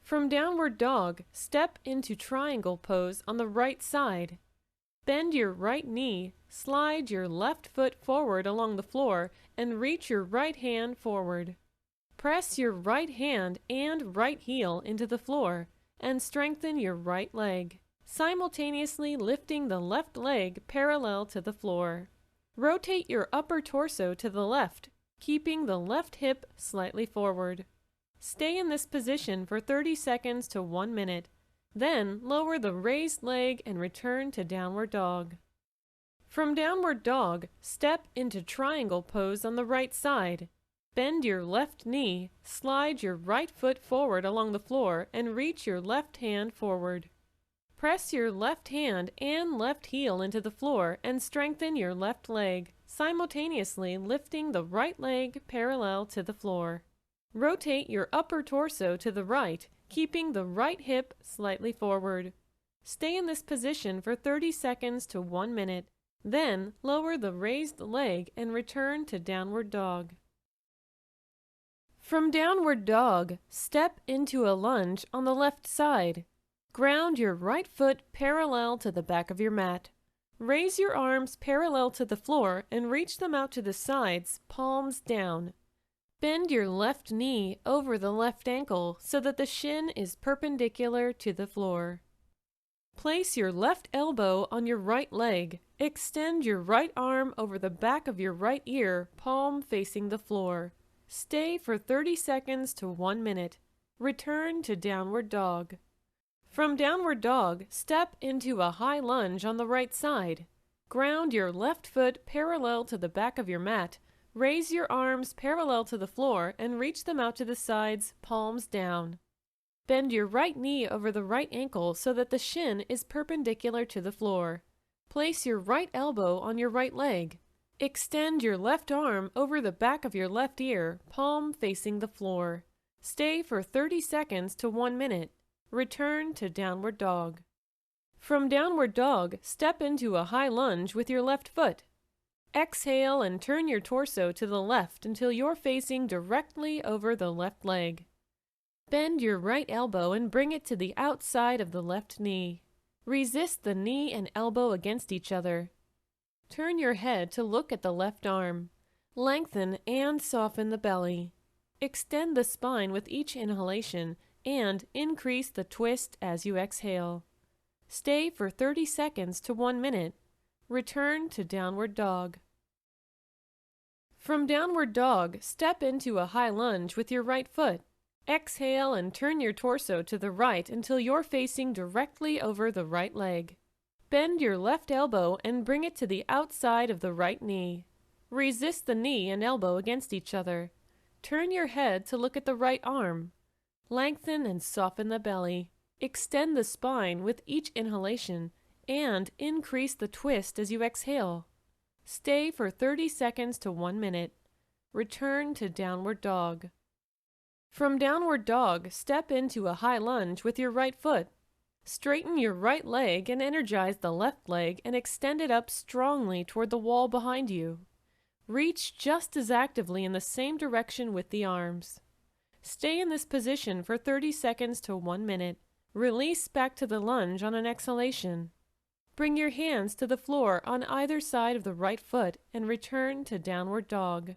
From downward dog, step into triangle pose on the right side. Bend your right knee, slide your left foot forward along the floor, and reach your right hand forward. Press your right hand and right heel into the floor, and strengthen your right leg, simultaneously lifting the left leg parallel to the floor. Rotate your upper torso to the left, keeping the left hip slightly forward. Stay in this position for 30 seconds to 1 minute. Then lower the raised leg and return to downward dog. From downward dog, step into triangle pose on the right side. Bend your left knee, slide your right foot forward along the floor, and reach your left hand forward. Press your left hand and left heel into the floor and strengthen your left leg, simultaneously lifting the right leg parallel to the floor. Rotate your upper torso to the right, keeping the right hip slightly forward. Stay in this position for 30 seconds to 1 minute. Then lower the raised leg and return to downward dog. From downward dog, step into a lunge on the left side. Ground your right foot parallel to the back of your mat. Raise your arms parallel to the floor and reach them out to the sides, palms down. Bend your left knee over the left ankle so that the shin is perpendicular to the floor. Place your left elbow on your right leg. Extend your right arm over the back of your right ear, palm facing the floor. Stay for 30 seconds to 1 minute. Return to downward dog. From downward dog, step into a high lunge on the right side. Ground your left foot parallel to the back of your mat. Raise your arms parallel to the floor and reach them out to the sides, palms down. Bend your right knee over the right ankle so that the shin is perpendicular to the floor. Place your right elbow on your right leg. Extend your left arm over the back of your left ear, palm facing the floor. Stay for 30 seconds to 1 minute. Return to downward dog. From downward dog, step into a high lunge with your left foot. Exhale and turn your torso to the left until you're facing directly over the left leg. Bend your right elbow and bring it to the outside of the left knee. Resist the knee and elbow against each other. Turn your head to look at the left arm. Lengthen and soften the belly. Extend the spine with each inhalation and increase the twist as you exhale. Stay for 30 seconds to 1 minute. Return to downward dog. From downward dog, step into a high lunge with your right foot. Exhale and turn your torso to the right until you're facing directly over the right leg. Bend your left elbow and bring it to the outside of the right knee. Resist the knee and elbow against each other. Turn your head to look at the right arm. Lengthen and soften the belly. Extend the spine with each inhalation and increase the twist as you exhale. Stay for 30 seconds to 1 minute. Return to downward dog. From downward dog, step into a high lunge with your right foot. Straighten your right leg and energize the left leg and extend it up strongly toward the wall behind you. Reach just as actively in the same direction with the arms. Stay in this position for 30 seconds to 1 minute. Release back to the lunge on an exhalation. Bring your hands to the floor on either side of the right foot and return to downward dog.